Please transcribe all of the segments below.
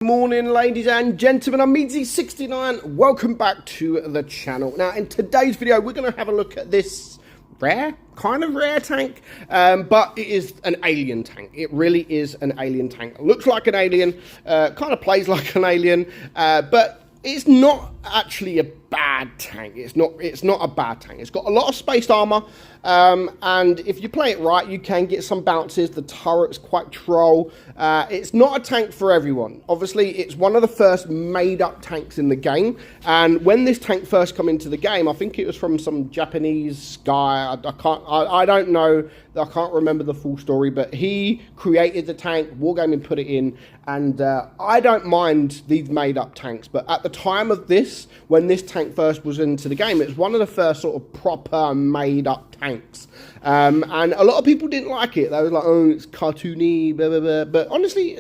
Morning, ladies and gentlemen. I'm meadsyreplays. Welcome back to the channel. Now, in today's video, we're going to have a look at this kind of rare tank, but it is an alien tank. It really is an alien tank. It looks like an alien, kind of plays like an alien, but it's not actually a bad tank. It's not a bad tank. It's got a lot of spaced armor, and if you play it right, you can get some bounces. The turret's quite troll. It's not a tank for everyone. Obviously, it's one of the first made-up tanks in the game, and when this tank first come into the game, I think it was from some Japanese guy. I don't know. I can't remember the full story, but he created the tank. Wargaming put it in, and I don't mind these made-up tanks, but at the time of this, when this tank first was into the game, it was one of the first sort of proper made-up tanks, and a lot of people didn't like it. They were like, "Oh, it's cartoony," blah blah blah. But honestly,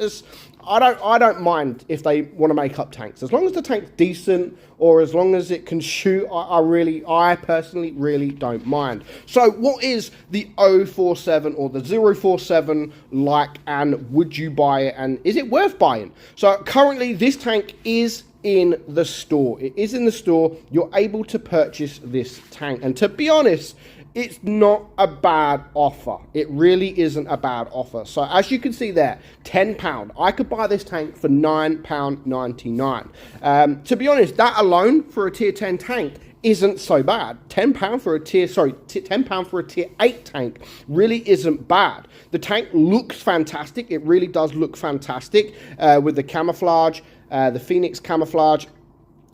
I don't mind if they want to make up tanks, as long as the tank's decent or as long as it can shoot. I personally really don't mind. So, what is the 047 or the 047 like, and would you buy it, and is it worth buying? So, currently, this tank is in the store. It is in the store. You're able to purchase this tank, and to be honest, it's not a bad offer. It really isn't a bad offer. So as you can see there, £10. I could buy this tank for £9.99. To be honest, that alone for a tier 10 tank isn't so bad. £10 for a £10 for a tier 8 tank really isn't bad. The tank looks fantastic. It really does look fantastic with the camouflage, the Phoenix camouflage.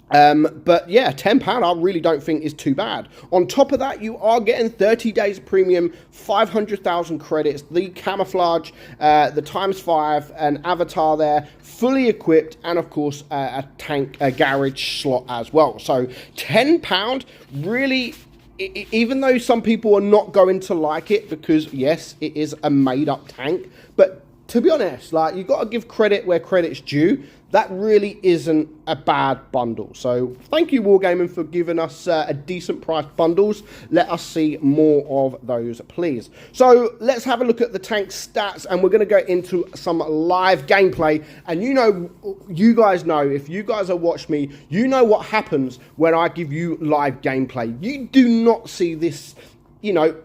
But yeah, £10 I really don't think is too bad. On top of that, you are getting 30 days premium, 500,000 credits, the camouflage, the ×5, an avatar there, fully equipped, and of course a tank, a garage slot as well. So £10 really, even though some people are not going to like it, because yes, it is a made up tank, but to be honest, like, you got to give credit where credit's due. That really isn't a bad bundle. So thank you, Wargaming, for giving us a decent price bundles. Let us see more of those, please. So let's have a look at the tank stats, and we're going to go into some live gameplay. And you guys know, if you guys have watched me, you know what happens when I give you live gameplay. You do not see this,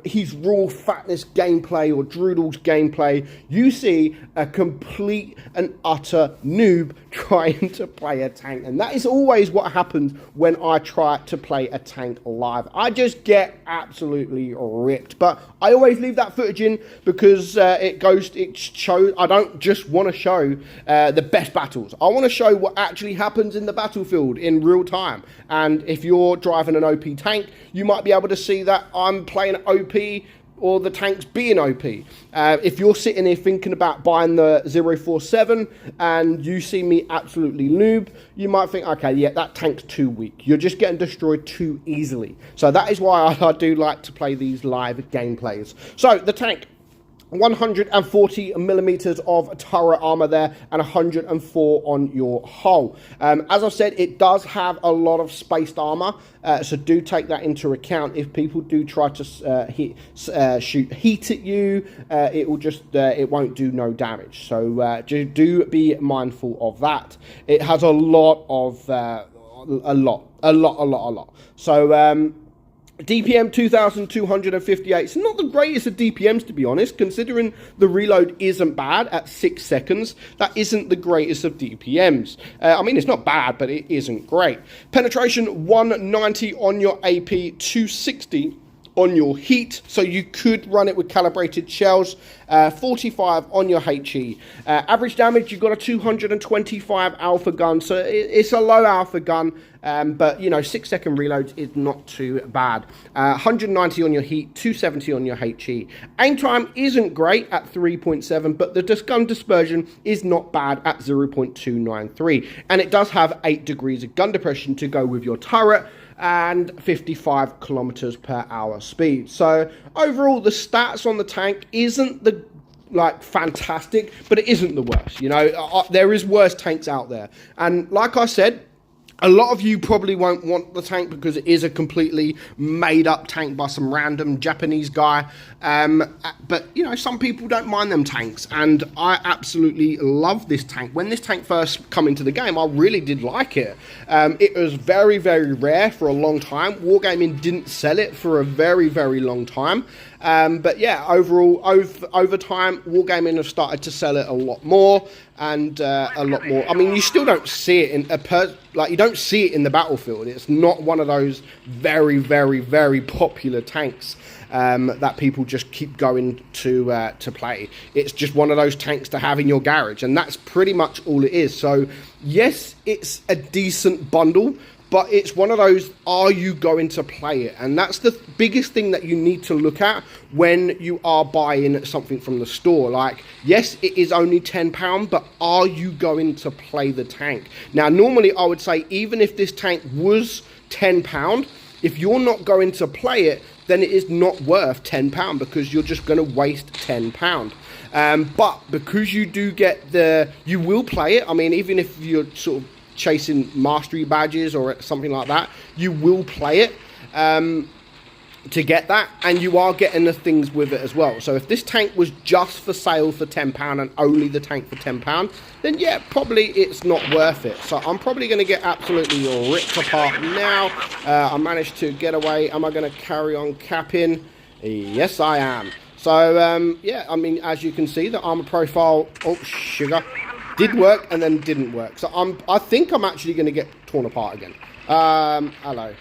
his raw fatness gameplay or Droodle's gameplay. You see a complete and utter noob trying to play a tank. And that is always what happens when I try to play a tank live. I just get absolutely ripped. But I always leave that footage in because it shows. I don't just want to show the best battles. I want to show what actually happens in the battlefield in real time. And if you're driving an OP tank, you might be able to see that I'm playing OP or the tank's being OP. If you're sitting here thinking about buying the 047 and you see me absolutely noob, you might think, okay, yeah, that tank's too weak. You're just getting destroyed too easily. So that is why I do like to play these live gameplays. So the tank, 140 millimeters of turret armor there, and 104 on your hull. As I said, it does have a lot of spaced armor, so do take that into account. If people do try to shoot heat at you, it won't do no damage. So do be mindful of that. It has a lot of a lot. So DPM 2,258. It's not the greatest of DPMs, to be honest, considering the reload isn't bad at 6 seconds. That isn't the greatest of DPMs. I mean, it's not bad, but it isn't great. Penetration 190 on your AP, 260 on your heat, so you could run it with calibrated shells. 45 on your HE. Average damage, you've got a 225 alpha gun, so it's a low alpha gun, but 6 second reloads is not too bad. 190 on your heat, 270 on your HE. Aim time isn't great at 3.7, but the gun dispersion is not bad at 0.293, and it does have 8 degrees of gun depression to go with your turret, and 55 kilometers per hour speed. So overall, the stats on the tank isn't the fantastic, but it isn't the worst. There is worse tanks out there, and like I said, A lot of you probably won't want the tank because it is a completely made up tank by some random Japanese guy. But, you know, some people don't mind them tanks. And I absolutely love this tank. When this tank first come into the game, I really did like it. It was very, very rare for a long time. Wargaming didn't sell it for a very, very long time. But yeah, overall, over time, Wargaming have started to sell it a lot more and a lot more. I mean, you still don't see it in you don't see it in the battlefield. It's not one of those very, very, very popular tanks that people just keep going to play. It's just one of those tanks to have in your garage, and that's pretty much all it is. So yes, it's a decent bundle, but it's one of those, are you going to play it? And that's the biggest thing that you need to look at when you are buying something from the store. Like, yes, it is only £10, but are you going to play the tank? Now, normally I would say, even if this tank was £10, if you're not going to play it, then it is not worth £10 because you're just going to waste £10. But because you do get you will play it. I mean, even if you're sort of chasing mastery badges or something like that, you will play it to get that, and you are getting the things with it as well. So if this tank was just for sale for £10 and only the tank for £10, then yeah, probably it's not worth it. So I'm probably going to get absolutely ripped apart now. I managed to get away. Am I going to carry on capping? Yes, I am. So yeah, I mean, as you can see, the armor profile, oh sugar, did work and then didn't work. So I think I'm actually going to get torn apart again. Hello.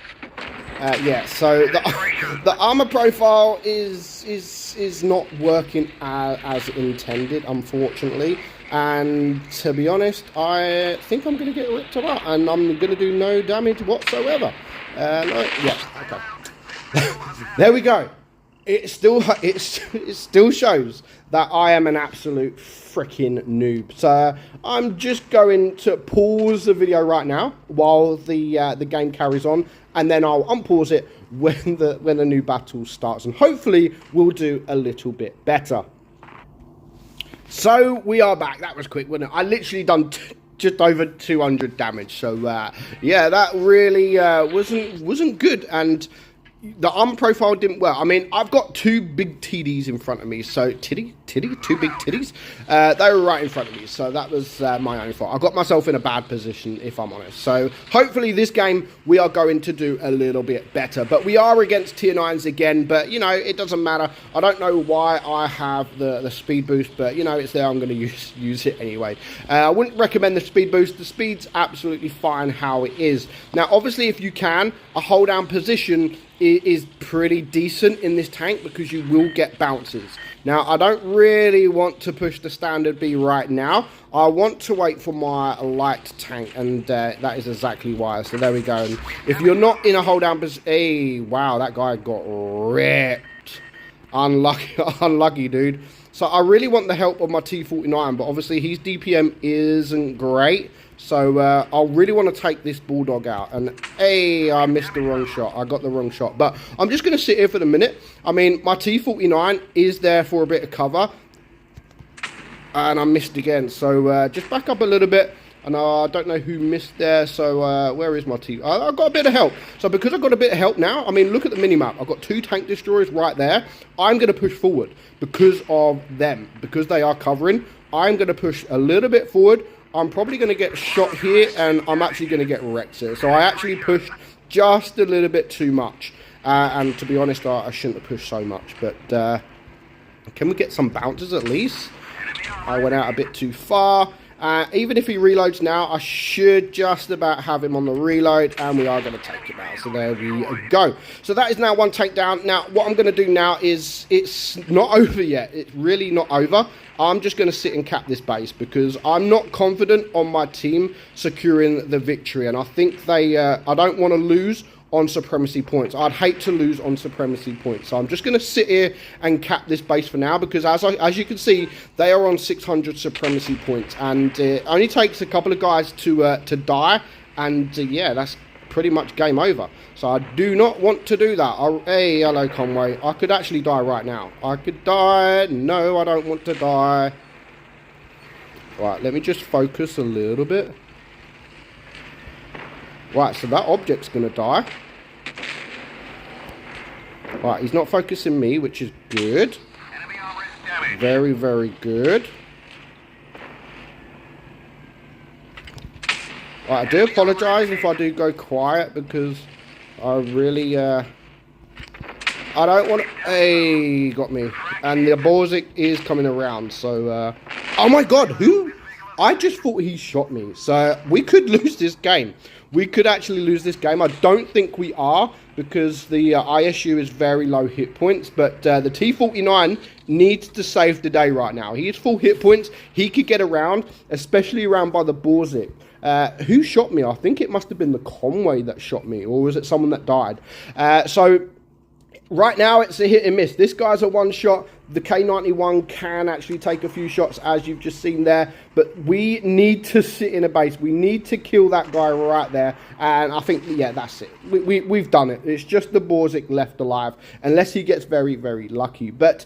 Yeah, so the armor profile is not working as intended, unfortunately. And to be honest, I think I'm going to get ripped apart, and I'm going to do no damage whatsoever. No, yeah, okay. There we go. It still shows that I am an absolute freaking noob. So I'm just going to pause the video right now while the game carries on, and then I'll unpause it when the new battle starts, and hopefully we'll do a little bit better. So we are back. That was quick, wasn't it? I literally done just over 200 damage. So yeah, that really wasn't good, and the armor profile didn't work. I mean, I've got two big TDs in front of me. So, two big titties. They were right in front of me. So that was my own fault. I got myself in a bad position, if I'm honest. So hopefully this game, we are going to do a little bit better. But we are against tier 9s again. But, you know, it doesn't matter. I don't know why I have the speed boost. But, you know, it's there. I'm going to use it anyway. I wouldn't recommend the speed boost. The speed's absolutely fine how it is. Now, obviously, if you can, a hold down position is pretty decent in this tank because you will get bounces. Now, I don't really want to push the standard B right now. I want to wait for my light tank, and that is exactly why. So there we go. And if you're not in a hold down position, hey, wow, that guy got ripped. Unlucky, dude. So I really want the help of my T49, but obviously his DPM isn't great. So I really want to take this bulldog out. And hey, I missed the wrong shot. I got the wrong shot. But I'm just going to sit here for the minute. I mean, my T49 is there for a bit of cover. And I missed again. So just back up a little bit. And I don't know who missed there. So where is my T? I've got a bit of help. So because I've got a bit of help now, I mean, look at the minimap. I've got 2 tank destroyers right there. I'm going to push forward because of them. Because they are covering, I'm going to push a little bit forward. I'm probably going to get shot here, and I'm actually going to get wrecked here. So I actually pushed just a little bit too much. And to be honest, I shouldn't have pushed so much. But can we get some bounces at least? I went out a bit too far. Even if he reloads now, I should just about have him on the reload, and we are going to take it out. So there we go. So that is now 1 tank down. Now, what I'm going to do now is, it's not over yet. It's really not over. I'm just going to sit and cap this base because I'm not confident on my team securing the victory. And I think I don't want to lose on supremacy points. I'd hate to lose on supremacy points. So I'm just going to sit here and cap this base for now because as you can see, they are on 600 supremacy points. And it only takes a couple of guys to die. And yeah, that's pretty much game over. So I do not want to do that. Hey, hello Conway. I could actually die right now. I could die. No, I don't want to die. Right, let me just focus a little bit. Right, so that object's going to die. Right, he's not focusing me, which is good. Very, very good. Right, I do apologise if I do go quiet, because I really, I don't want to... Hey, got me. And the Borzik is coming around, so, oh my god, who? I just thought he shot me, so we could lose this game. We could actually lose this game. I don't think we are, because the ISU is very low hit points, but the T-49 needs to save the day right now. He is full hit points. He could get around, especially around by the Borzik. Who shot me? I think it must have been the Conway that shot me, or was it someone that died? So right now it's a hit and miss. This guy's a one shot. The K91 can actually take a few shots, as you've just seen there, but we need to sit in a base. We need to kill that guy right there, and I think, yeah, that's it. We've done it. It's just the Borzik left alive, unless he gets very, very lucky. But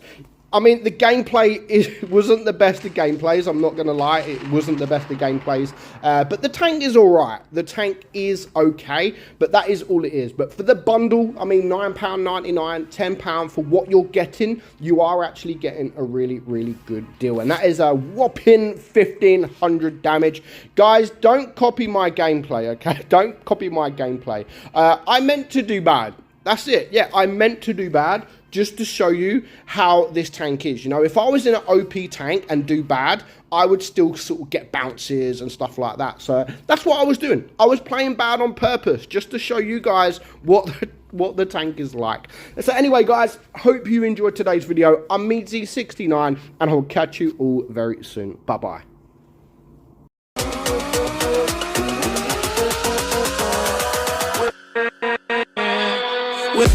I mean, the gameplay wasn't the best of gameplays. I'm not going to lie. It wasn't the best of gameplays. But the tank is all right. The tank is okay. But that is all it is. But for the bundle, I mean, £9.99, £10 for what you're getting, you are actually getting a really, really good deal. And that is a whopping 1,500 damage. Guys, don't copy my gameplay, okay? Don't copy my gameplay. I meant to do bad. That's it. Yeah, I meant to do bad, just to show you how this tank is. You know, if I was in an OP tank and do bad, I would still sort of get bounces and stuff like that. So that's what I was doing. I was playing bad on purpose, just to show you guys what the tank is like. So anyway, guys, hope you enjoyed today's video. I'm meadsyreplays, and I'll catch you all very soon. Bye-bye. With